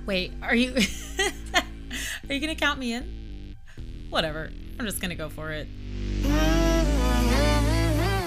Wait, are you are you gonna count me in? Whatever. I'm just gonna go for it.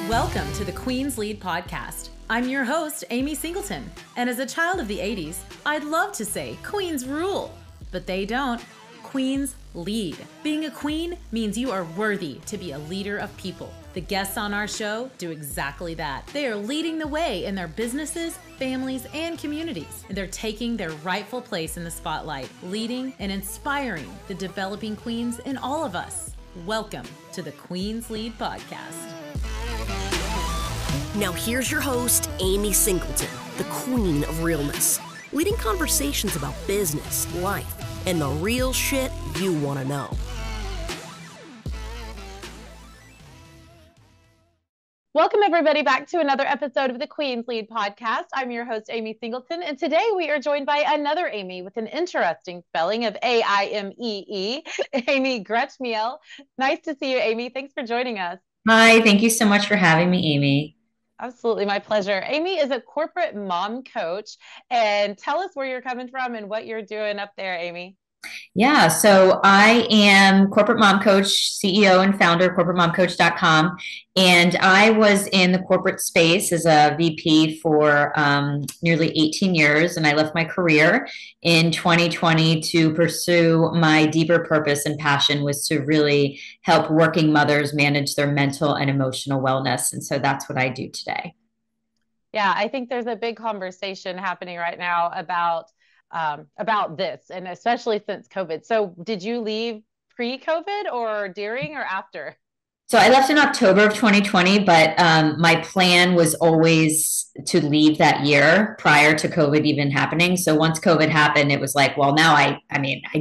Welcome to the Queen's Lead podcast. I'm your host, Amy Singleton, and as a child of the 80s, I'd love to say queens rule, but they don't. Queens lead. Being a queen means you are worthy to be a leader of people. The guests on our show do exactly that. They are leading the way in their businesses, families, and communities. And they're taking their rightful place in the spotlight, leading and inspiring the developing queens in all of us. Welcome to the Queen's Lead podcast. Now here's your host, Amy Singleton, the queen of realness, leading conversations about business, life, and the real shit you want to know. Welcome, everybody, back to another episode of the Queen's Lead podcast. I'm your host, Amy Singleton, and today we are joined by another Amy with an interesting spelling of A-I-M-E-E, Amy Gretschmiel. Nice to see you, Amy. Thanks for joining us. Hi, thank you so much for having me, Amy. Absolutely, my pleasure. Amy is a corporate mom coach, and tell us where you're coming from and what you're doing up there, Amy. Yeah, so I am corporate mom coach, CEO and founder of corporatemomcoach.com. And I was in the corporate space as a VP for nearly 18 years. And I left my career in 2020 to pursue my deeper purpose and passion was to really help working mothers manage their mental and emotional wellness. And so that's what I do today. Yeah, I think there's a big conversation happening right now about this, and especially since COVID. So did you leave pre-COVID or during or after? So I left in October of 2020, but my plan was always to leave that year prior to COVID even happening. So once COVID happened, it was like, well, now I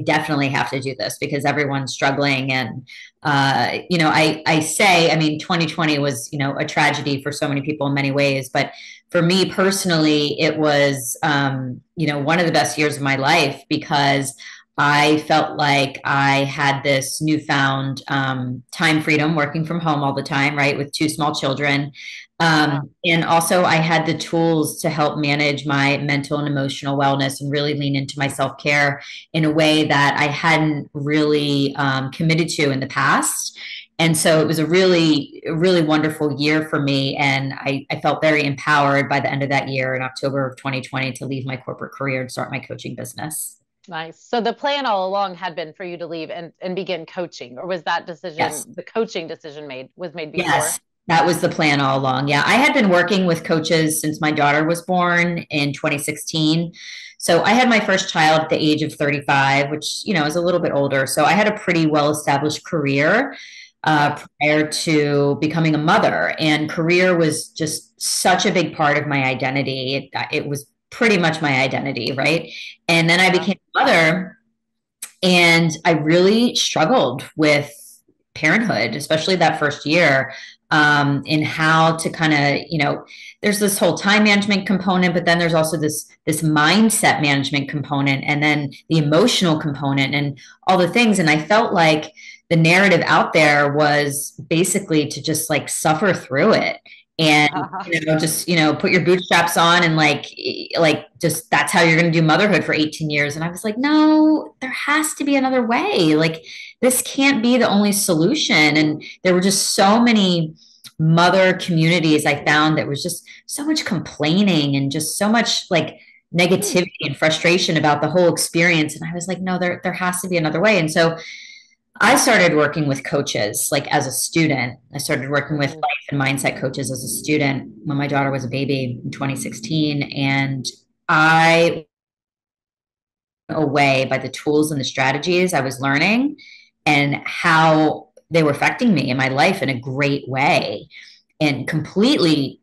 definitely have to do this because everyone's struggling. And, I say, 2020 was, a tragedy for so many people in many ways. But for me personally, it was, one of the best years of my life because I felt like I had this newfound time freedom working from home all the time, right, with two small children. And also I had the tools to help manage my mental and emotional wellness and really lean into my self-care in a way that I hadn't really committed to in the past. And so it was a really wonderful year for me. And I felt very empowered by the end of that year in October of 2020 to leave my corporate career and start my coaching business. Nice. So the plan all along had been for you to leave and begin coaching, or was that decision, Yes. the coaching decision was made before? Yes, that was the plan all along. Yeah, I had been working with coaches since my daughter was born in 2016. So I had my first child at the age of 35, which, is a little bit older. So I had a pretty well-established career prior to becoming a mother. And career was just such a big part of my identity. It was pretty much my identity, right? And then I became a mother and I really struggled with parenthood, especially that first year, in how to kind of, there's this whole time management component, but then there's also this mindset management component and then the emotional component and all the things. And I felt like the narrative out there was basically to just like suffer through it. And, just, put your bootstraps on and like just that's how you're going to do motherhood for 18 years. And I was like, no, there has to be another way. Like this can't be the only solution. And there were just so many mother communities I found that was just so much complaining and just so much like negativity and frustration about the whole experience. And I was like, no, there has to be another way. And so I started working with coaches, like as a student. I started working with life and mindset coaches as a student when my daughter was a baby in 2016. And I was away by the tools and the strategies I was learning and how they were affecting me in my life in a great way and completely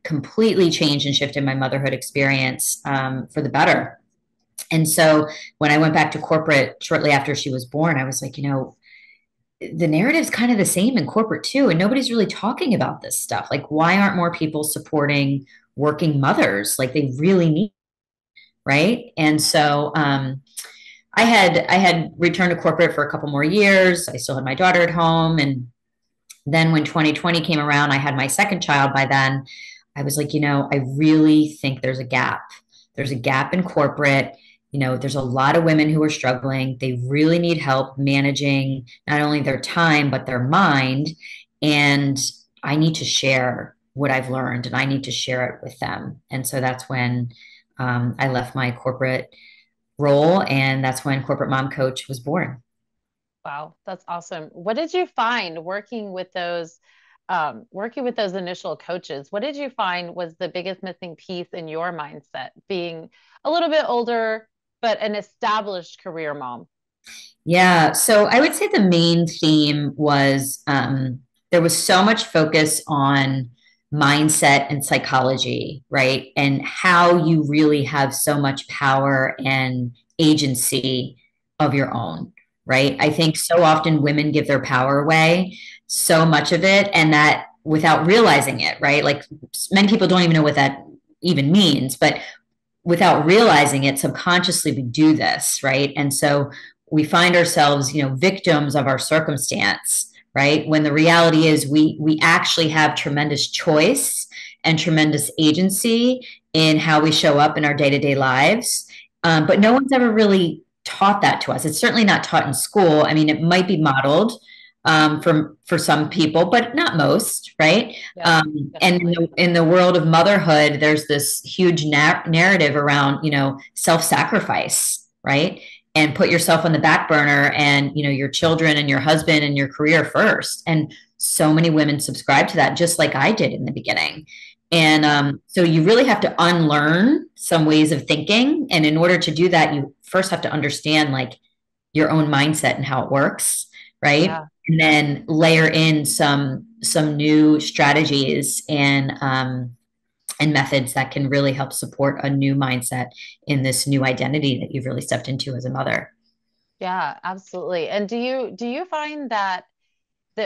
changed and shifted my motherhood experience for the better. And so when I went back to corporate shortly after she was born, I was like, the narrative's kind of the same in corporate too. And nobody's really talking about this stuff. Like, why aren't more people supporting working mothers? Like they really need, right? And so I had returned to corporate for a couple more years. I still had my daughter at home. And then when 2020 came around, I had my second child by then. I was like, I really think there's a gap. There's a gap in corporate. there's a lot of women who are struggling. They really need help managing not only their time, but their mind. And I need to share what I've learned and I need to share it with them. And so that's when I left my corporate role, and that's when Corporate Mom Coach was born. Wow, that's awesome. What did you find working with those initial coaches? What did you find was the biggest missing piece in your mindset, being a little bit older, but an established career mom? Yeah. So I would say the main theme was there was so much focus on mindset and psychology, right? And how you really have so much power and agency of your own, right? I think so often women give their power away, so much of it, and that without realizing it, right? Like many people don't even know what that even means, but without realizing it, subconsciously we do this, right? And so we find ourselves, victims of our circumstance, right? When the reality is we actually have tremendous choice and tremendous agency in how we show up in our day-to-day lives. But no one's ever really taught that to us. It's certainly not taught in school. I mean, it might be modeled for some people, but not most, right? Yeah, And in the world of motherhood, there's this huge narrative around, self-sacrifice, right? And put yourself on the back burner and, your children and your husband and your career first. And so many women subscribe to that, just like I did in the beginning. And so you really have to unlearn some ways of thinking. And in order to do that, you first have to understand like your own mindset and how it works, right? yeah. And then layer in some new strategies and methods that can really help support a new mindset in this new identity that you've really stepped into as a mother. Yeah, absolutely. And do you find that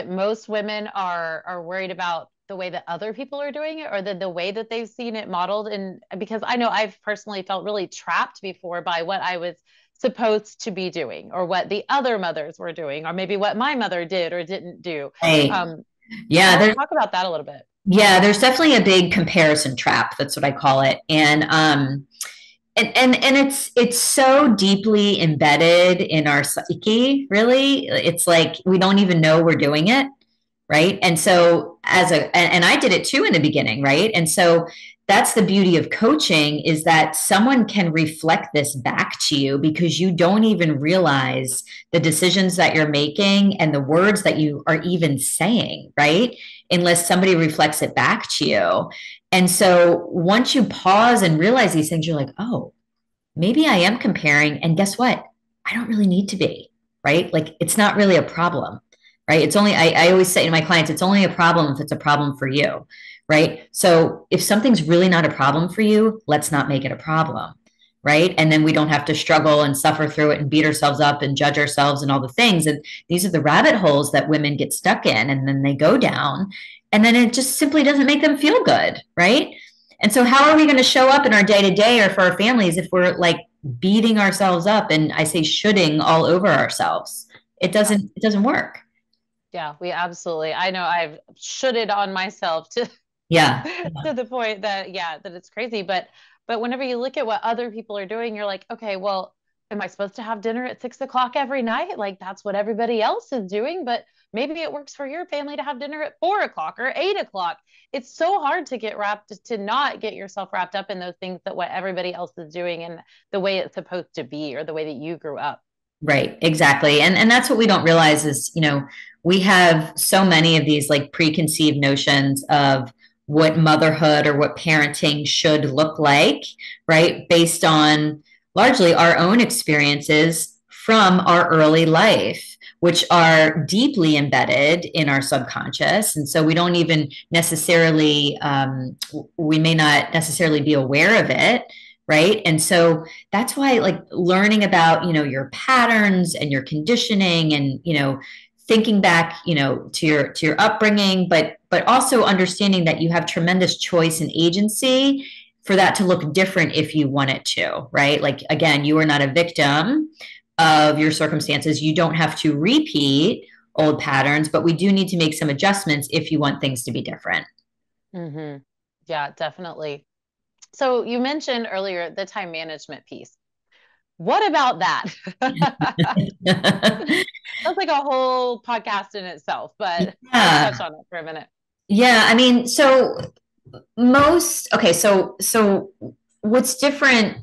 most women are worried about the way that other people are doing it, or the way that they've seen it modeled? And because I know I've personally felt really trapped before by what I was supposed to be doing, or what the other mothers were doing, or maybe what my mother did or didn't do. Right. Um, Yeah, talk about that a little bit. there's definitely a big comparison trap. That's what I call it. And it's so deeply embedded in our psyche, really. It's like we don't even know we're doing it, right? And so and I did it too in the beginning, right? And so that's the beauty of coaching, is that someone can reflect this back to you because you don't even realize the decisions that you're making and the words that you are even saying, right? Unless somebody reflects it back to you. And so once you pause and realize these things, you're like, oh, maybe I am comparing. And guess what? I don't really need to be, right? Like it's not really a problem, right? It's only, I always say to my clients, it's only a problem if it's a problem for you, right? So if something's really not a problem for you, let's not make it a problem, right? And then we don't have to struggle and suffer through it and beat ourselves up and judge ourselves and all the things. And these are the rabbit holes that women get stuck in, and then they go down, and then it just simply doesn't make them feel good, right? And so how are we going to show up in our day to day or for our families if we're like beating ourselves up, and I say shoulding all over ourselves? It doesn't work. Yeah, we absolutely. I know I've shoulded on myself to Yeah. to the point that, yeah, that it's crazy. But whenever you look at what other people are doing, you're like, okay, well, am I supposed to have dinner at 6 o'clock every night? Like that's what everybody else is doing, but maybe it works for your family to have dinner at 4 o'clock or 8 o'clock. It's so hard to not get yourself wrapped up in those things, that what everybody else is doing and the way it's supposed to be, or the way that you grew up. Right, exactly. And that's what we don't realize is, we have so many of these like preconceived notions of what motherhood or what parenting should look like, right? Based on largely our own experiences from our early life, which are deeply embedded in our subconscious. And so we don't even necessarily, we may not necessarily be aware of it, right? And so that's why like learning about, your patterns and your conditioning and, thinking back, to your upbringing, but also understanding that you have tremendous choice and agency for that to look different if you want it to, right? Like again, you are not a victim of your circumstances. You don't have to repeat old patterns, but we do need to make some adjustments if you want things to be different. Mm-hmm. Yeah, definitely. So you mentioned earlier the time management piece. What about that? That's like a whole podcast in itself, but let's Yeah. touch on it for a minute. Yeah. I mean, so what's different,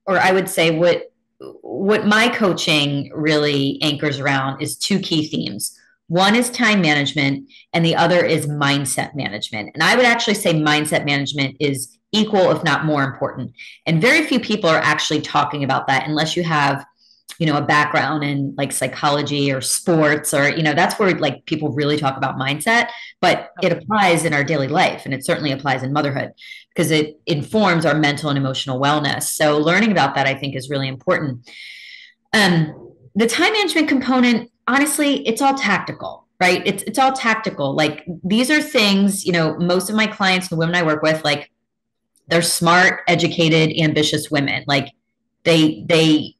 or I would say what my coaching really anchors around is two key themes. One is time management, and the other is mindset management. And I would actually say mindset management is equal, if not more important. And very few people are actually talking about that unless you have, a background in like psychology or sports, or, that's where like people really talk about mindset, but it applies in our daily life. And it certainly applies in motherhood because it informs our mental and emotional wellness. So learning about that, I think, is really important. The time management component, honestly, it's all tactical, right? It's all tactical. Like these are things, most of my clients, the women I work with, like they're smart, educated, ambitious women. Like they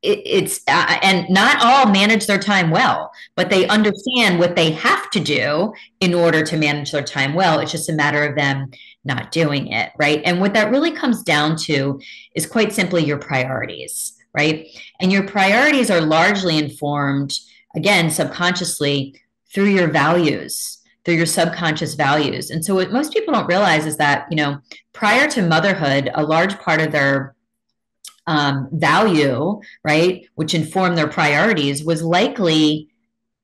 it's and not all manage their time well, but they understand what they have to do in order to manage their time well. It's just a matter of them not doing it, right? And what that really comes down to is quite simply your priorities, right? And your priorities are largely informed, again, subconsciously through your values, through your subconscious values. And so what most people don't realize is that, prior to motherhood, a large part of their value, right, which informed their priorities, was likely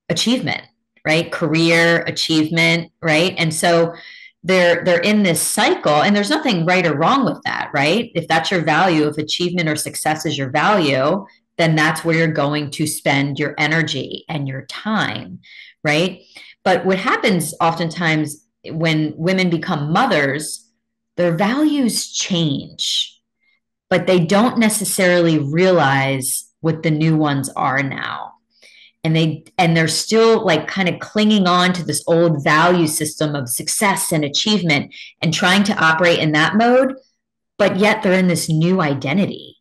achievement, right, career achievement, right, and so they're in this cycle, and there's nothing right or wrong with that, right? If that's your value, if achievement or success is your value, then that's where you're going to spend your energy and your time, right? But what happens oftentimes when women become mothers, their values change, but they don't necessarily realize what the new ones are now. And they're still like kind of clinging on to this old value system of success and achievement and trying to operate in that mode, but yet they're in this new identity.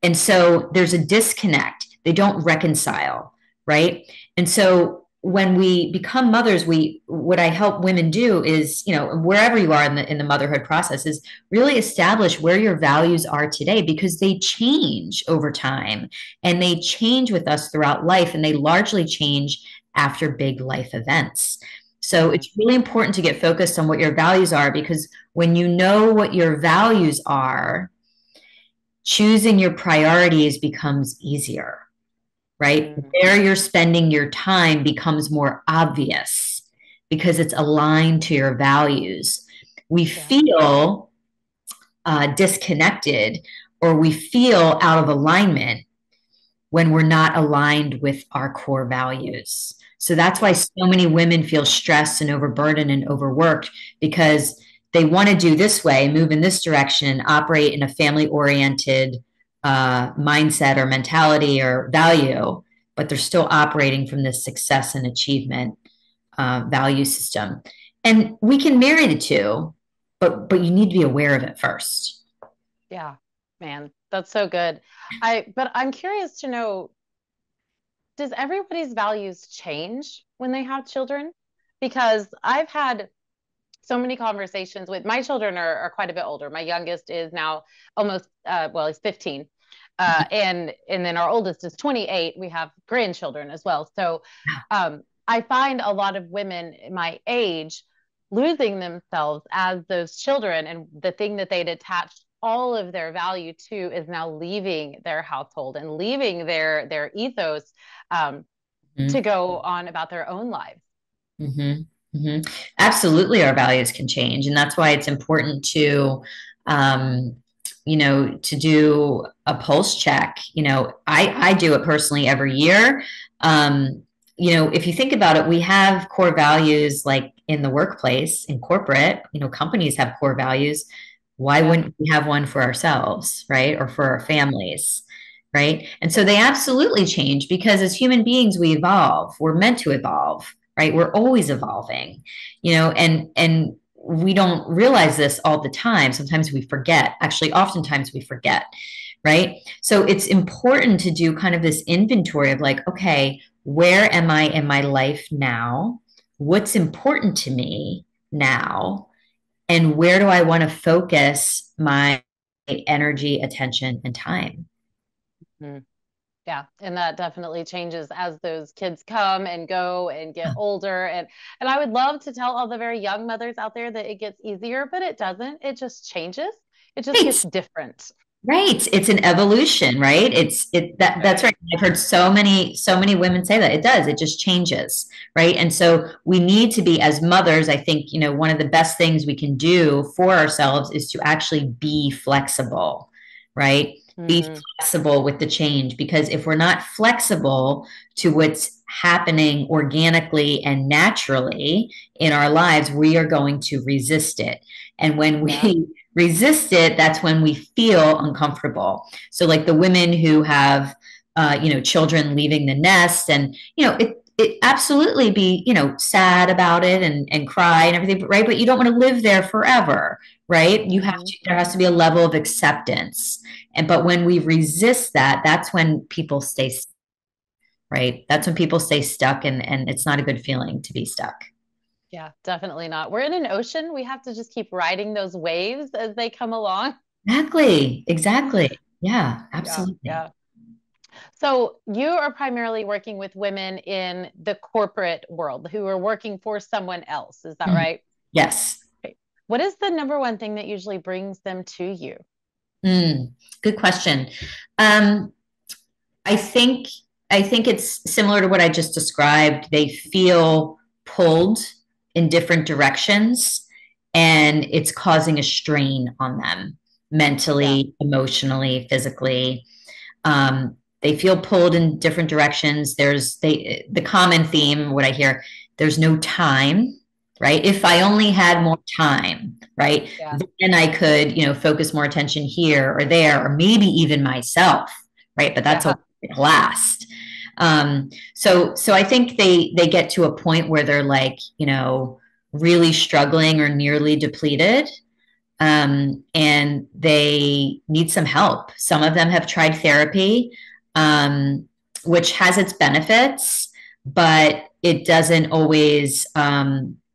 And so there's a disconnect. They don't reconcile, right? And so when we become mothers, what I help women do is, wherever you are in the motherhood process, is really establish where your values are today, because they change over time and they change with us throughout life, and they largely change after big life events. So it's really important to get focused on what your values are, because when you know what your values are, choosing your priorities becomes easier, right? Where you're spending your time becomes more obvious because it's aligned to your values. We feel disconnected, or we feel out of alignment when we're not aligned with our core values. So that's why so many women feel stressed and overburdened and overworked, because they want to do this way, move in this direction, operate in a family-oriented mindset or mentality or value, but they're still operating from this success and achievement value system. And we can marry the two, but you need to be aware of it first. Yeah, man, that's so good. But I'm curious to know, does everybody's values change when they have children? Because I've had so many conversations with my children are quite a bit older. My youngest is now almost well, he's 15. And then our oldest is 28. We have grandchildren as well. So I find a lot of women my age losing themselves as those children, and the thing that they'd attached all of their value to is now leaving their household and leaving their ethos to go on about their own lives. Absolutely, our values can change, and that's why it's important to to do a pulse check. I do it personally every year. If you think about it, we have core values like in the workplace, in corporate, companies have core values. Why wouldn't we have one for ourselves, right? Or for our families, right? And so they absolutely change, because as human beings, we evolve. We're meant to evolve, right? We're always evolving, and we don't realize this all the time. Sometimes we forget. Actually, oftentimes we forget, right? So it's important to do kind of this inventory of like, okay, where am I in my life now? What's important to me now? And where do I want to focus my energy, attention, and time? Mm. Yeah, and that definitely changes as those kids come and go and get older. And I would love to tell all the very young mothers out there that it gets easier, but it doesn't. It just changes. It just gets Right. different. Right. It's an evolution, right? That's Right. right. I've heard so many women say that. It does. It just changes, right? And so we need to be, as mothers, I think, one of the best things we can do for ourselves is to actually be flexible, right? Be Hmm. flexible with the change, because if we're not flexible to what's happening organically and naturally in our lives, we are going to resist it. And when Yeah. we resist it, that's when we feel uncomfortable. So like the women who have, children leaving the nest, and, it absolutely be, sad about it and cry and everything, right? But you don't want to live there forever, right? Hmm. There has to be a level of acceptance. But when we resist that, that's when people stay, right? That's when people stay stuck, and it's not a good feeling to be stuck. Yeah, definitely not. We're in an ocean. We have to just keep riding those waves as they come along. Exactly. Exactly. Yeah, Yeah, absolutely. yeah. So you are primarily working with women in the corporate world who are working for someone else. Is that Mhm. right? Yes. Okay. What is the number one thing that usually brings them to you? Mm, good question. Um, I think I think it's similar to what I just described. They feel pulled in different directions, and it's causing a strain on them Yeah. mentally, emotionally, physically. They feel pulled in different directions. The common theme, what I hear, there's no time, right? If I only had more time, right, Yeah. then I could, focus more attention here or there, or maybe even myself, right? But that's a Yeah. last. So I think they get to a point where they're like, really struggling or nearly depleted, and they need some help. Some of them have tried therapy, um, which has its benefits, but it doesn't always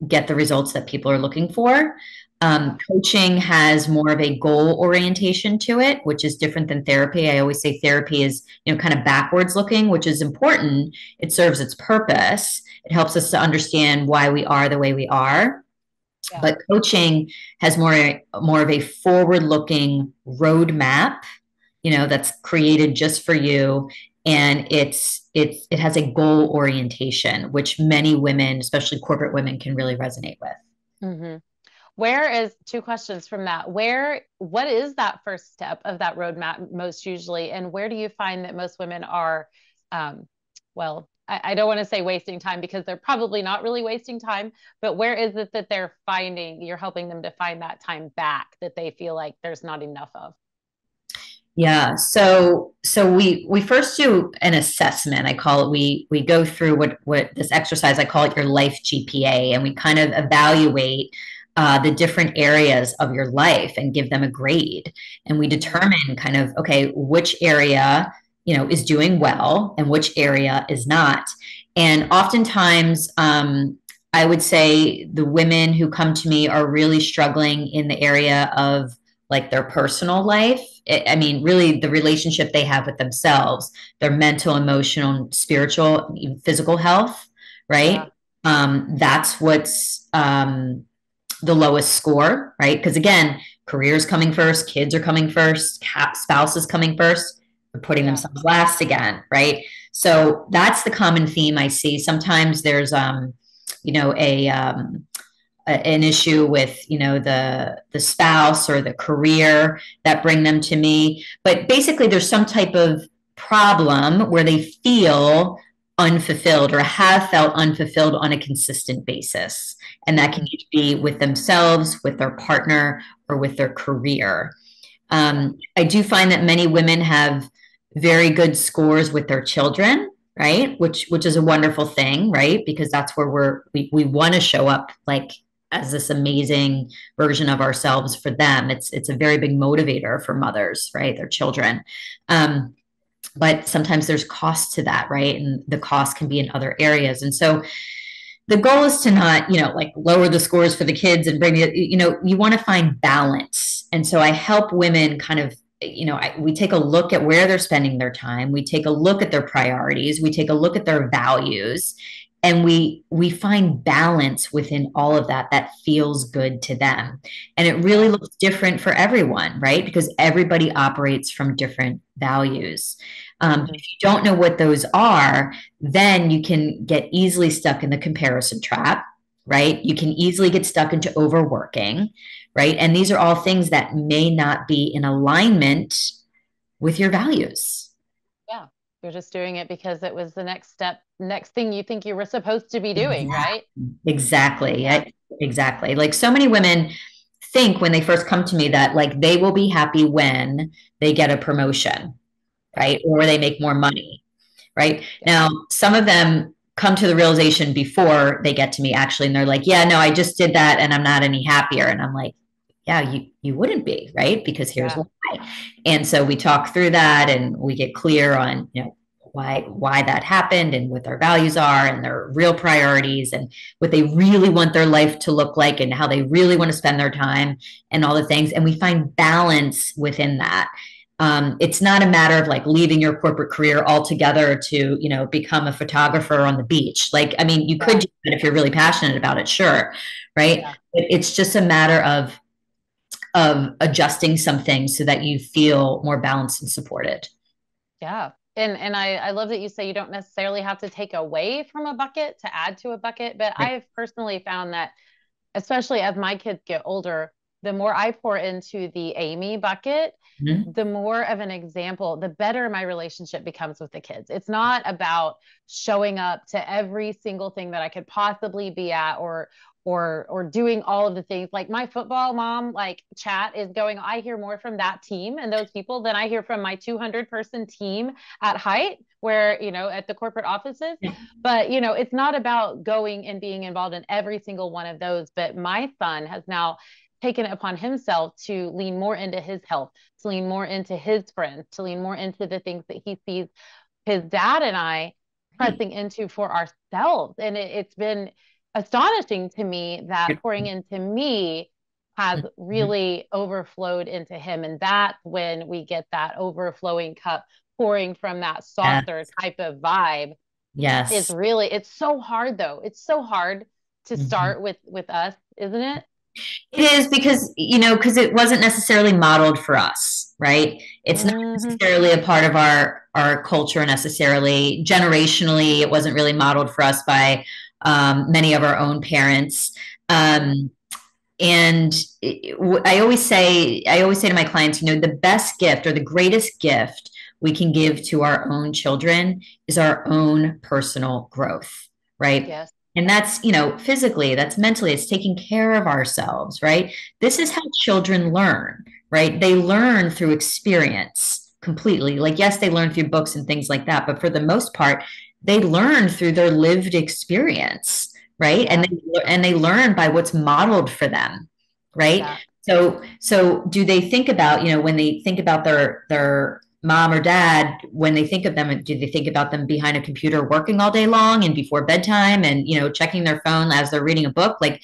get the results that people are looking for. Yeah. Coaching has more of a goal orientation to it, which is different than therapy. I always say therapy is, kind of backwards looking, which is important. It serves its purpose. It helps us to understand why we are the way we are. Yeah. But coaching has more of a forward looking roadmap, that's created just for you, and it has a goal orientation, which many women, especially corporate women, can really resonate with. Hmm. Two questions from that. What is that first step of that roadmap most usually? And where do you find that most women are, um, well, I don't want to say wasting time because they're probably not really wasting time, but where is it that you're helping them to find that time back that they feel like there's not enough of? Yeah. So we first do an assessment. I call it, we go through what this exercise, I call it your life GPA, and we kind of evaluate the different areas of your life and give them a grade. And we Hmm. determine kind of, okay, which area, is doing well and which area is not. And oftentimes, I would say the women who come to me are really struggling in the area of like their personal life. I mean, really the relationship they have with themselves, their mental, emotional, spiritual, even physical health, Yeah. right? That's what's the lowest score, right? Because again, careers coming first, kids are coming first, spouse is coming first, they're putting Yeah. themselves last again, right? So that's the common theme I see. Sometimes there's, you know, an issue with, the spouse or the career that bring them to me, but basically there's some type of problem where they feel unfulfilled or have felt unfulfilled on a consistent basis, and that can Hmm. be with themselves, with their partner, or with their career. Yeah. I do find that many women have very good scores with their children, right? Which is a wonderful thing, right? Because that's where we want to show up like as this amazing version of ourselves for them. It's a very big motivator for mothers, right? Their children. But sometimes there's cost to that, right? And the cost can be in other areas. And so the goal is to not, like lower the scores for the kids and bring it, you want to find balance. And so I help women kind of we take a look at where they're spending their time. We take a look at their priorities. We take a look at their values, and we find balance within all of that that feels good to them. And it really looks different for everyone, right? Because everybody operates from different values. If you don't know what those are, then you can get easily stuck in the comparison trap, right? You can easily get stuck into overworking, right? And these are all things that may not be in alignment with your values. Yeah. You're just doing it because it was the next step, next thing you think you were supposed to be doing, right? Exactly. Yeah. Exactly. Like so many women think when they first come to me that like they will be happy when they get a promotion, right? Or they make more money, right? Now, some of them come to the realization before they get to me actually, and they're like, yeah, no, I just did that and I'm not any happier. And I'm like, yeah, you wouldn't be, right? Because here's why. And so we talk through that and we get clear on, why that happened and what their values are and their real priorities and what they really want their life to look like and how they really want to spend their time and all the things. And we find balance within that. It's not a matter of like leaving your corporate career altogether to, become a photographer on the beach. Like, I mean, you could do that if you're really passionate about it, sure. Right. Yeah. But it's just a matter of adjusting some things so that you feel more balanced and supported. Yeah. And I love that you say you don't necessarily have to take away from a bucket to add to a bucket, but Right. I've personally found that, especially as my kids get older, the more I pour into the Amy bucket, Mm-hmm. the more of an example, the better my relationship becomes with the kids. It's not about showing up to every single thing that I could possibly be at or doing all of the things. Like my football mom like chat is going, I hear more from that team and those people than I hear from my 200-person team at Height, where, at the corporate offices. Yeah. But, it's not about going and being involved in every single one of those. But my son has now taken it upon himself to lean more into his health, to lean more into his friends, to lean more into the things that he sees his dad and I pressing into for ourselves. And it's been astonishing to me that pouring into me has really overflowed into him. And that's when we get that overflowing cup pouring from that saucer type of vibe. Yes. It's so hard though. It's so hard to start with us, isn't it? It is because it wasn't necessarily modeled for us, right? It's not necessarily a part of our culture necessarily. Generationally, it wasn't really modeled for us by many of our own parents. And I always say to my clients, the best gift or the greatest gift we can give to our own children is our own personal growth, right? Yes. And that's, physically, that's mentally, it's taking care of ourselves, right? This is how children learn, right? They learn through experience completely. Like, yes, they learn through books and things like that, but for the most part, they learn through their lived experience, right? Yeah. And they learn by what's modeled for them, right? Yeah. So do they think about, when they think about their mom or dad, when they think of them, do they think about them behind a computer working all day long and before bedtime and, checking their phone as they're reading a book? Like,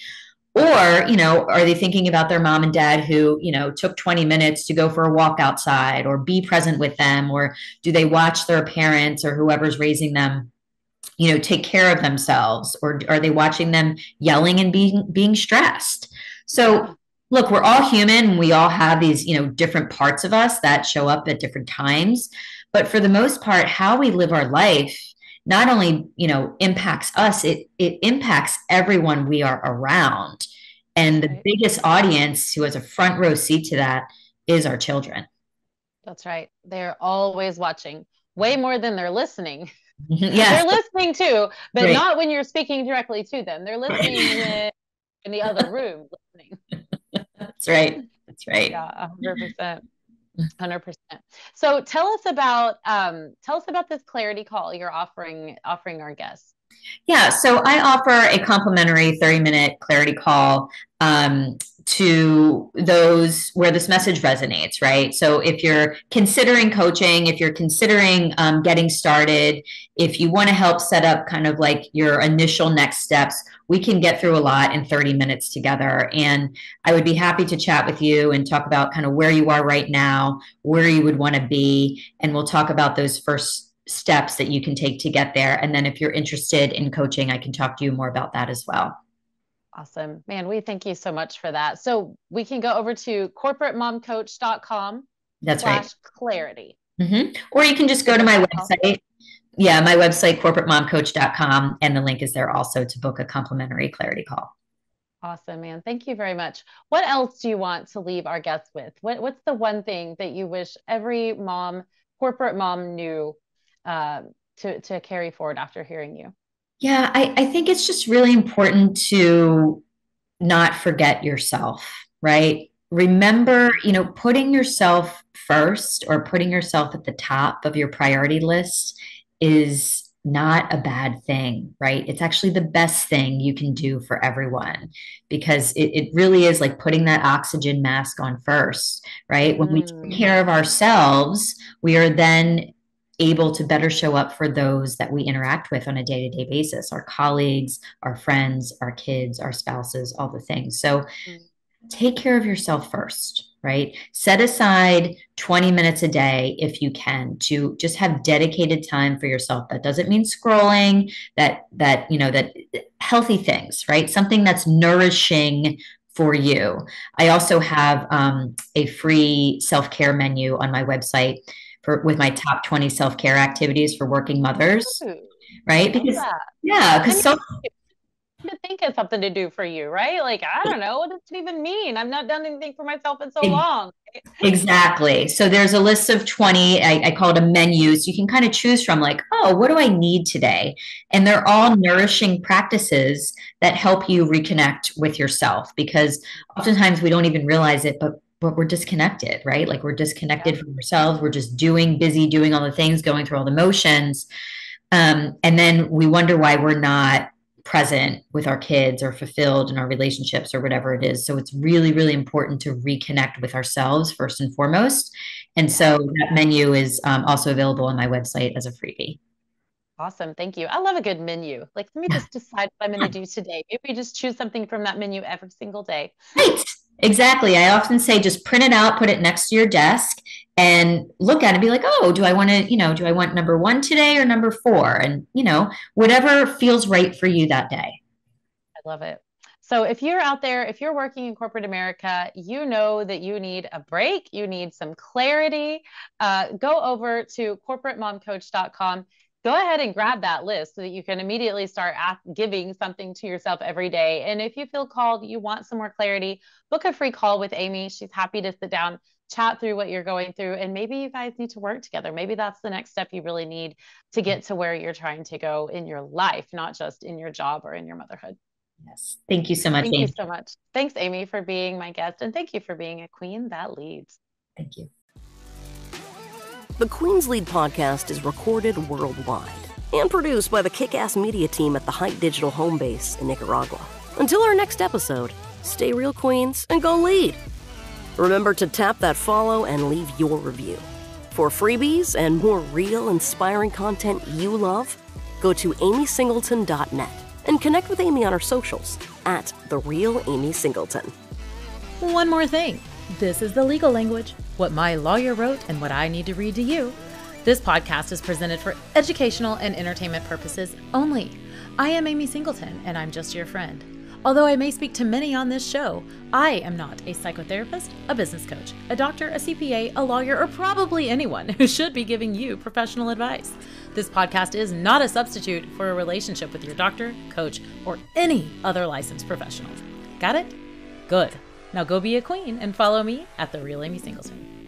or, are they thinking about their mom and dad who, took 20 minutes to go for a walk outside or be present with them? Or do they watch their parents or whoever's raising them, take care of themselves? Or are they watching them yelling and being stressed? So look, we're all human. We all have these, different parts of us that show up at different times. But for the most part, how we live our life not only, impacts us, it impacts everyone we are around. And the biggest audience who has a front row seat to that is our children. That's right. They're always watching, way more than they're listening. Yes. They're listening too, but Right. not when you're speaking directly to them. They're listening when in the other room listening. That's right. That's right. Yeah, 100%. 100%. So tell us about this clarity call you're offering our guests. Yeah, so I offer a complimentary 30-minute clarity call to those where this message resonates, right? So if you're considering coaching, if you're considering getting started, if you want to help set up kind of like your initial next steps, we can get through a lot in 30 minutes together. And I would be happy to chat with you and talk about kind of where you are right now, where you would want to be, and we'll talk about those first steps that you can take to get there. And then if you're interested in coaching, I can talk to you more about that as well. Awesome. Man, we thank you so much for that. So we can go over to corporatemomcoach.com That's right. /clarity. Or you can just go to my website. Yeah, my website, corporatemomcoach.com. And the link is there also to book a complimentary clarity call. Awesome, man. Thank you very much. What else do you want to leave our guests with? What's the one thing that you wish every mom, corporate mom knew to carry forward after hearing you? Yeah, I think it's just really important to not forget yourself, right? Remember, putting yourself first or putting yourself at the top of your priority list is not a bad thing, right? It's actually the best thing you can do for everyone because it really is like putting that oxygen mask on first, right? When we take care of ourselves, we are then able to better show up for those that we interact with on a day-to-day basis, our colleagues, our friends, our kids, our spouses, all the things. So take care of yourself first, right? Set aside 20 minutes a day if you can to just have dedicated time for yourself. That doesn't mean scrolling, that healthy things, right? Something that's nourishing for you. I also have a free self-care menu on my website with my top 20 self-care activities for working mothers, right? Because because to think of something to do for you, right? Like, I don't know, what does it even mean? I've not done anything for myself in so long. Exactly. So there's a list of 20, I call it a menu. So you can kind of choose from like, oh, what do I need today? And they're all nourishing practices that help you reconnect with yourself because oftentimes we don't even realize it, but we're disconnected, right? Like we're disconnected from ourselves. We're just busy doing all the things, going through all the motions. And then we wonder why we're not present with our kids or fulfilled in our relationships or whatever it is. So it's really, really important to reconnect with ourselves first and foremost. And so that menu is also available on my website as a freebie. Awesome. Thank you. I love a good menu. Like, let me just decide what I'm going to do today. Maybe just choose something from that menu every single day. Right. Exactly. I often say just print it out, put it next to your desk and look at it and be like, oh, do I want number 1 today or number 4? And, whatever feels right for you that day. I love it. So if you're out there, if you're working in corporate America, you know that you need a break, you need some clarity, go over to corporatemomcoach.com. Go ahead and grab that list so that you can immediately start giving something to yourself every day. And if you feel called, you want some more clarity, book a free call with Amy. She's happy to sit down, chat through what you're going through. And maybe you guys need to work together. Maybe that's the next step you really need to get to where you're trying to go in your life, not just in your job or in your motherhood. Yes. Thank you so much, Amy. Amy. Thank you so much. Thanks, Amy, for being my guest. And thank you for being a queen that leads. Thank you. The Queen's Lead podcast is recorded worldwide and produced by the kick-ass media team at the Height Digital home base in Nicaragua. Until our next episode, stay real, Queens, and go lead. Remember to tap that follow and leave your review. For freebies and more real, inspiring content you love, go to amysingleton.net and connect with Amy on her socials at The Real Amy Singleton. One more thing. This is the legal language, what my lawyer wrote and what I need to read to you. This podcast is presented for educational and entertainment purposes only. I am Amy Singleton, and I'm just your friend. Although I may speak to many on this show, I am not a psychotherapist, a business coach, a doctor, a CPA, a lawyer, or probably anyone who should be giving you professional advice. This podcast is not a substitute for a relationship with your doctor, coach, or any other licensed professional. Got it? Good. Now go be a queen and follow me at The Real Amy Singleton.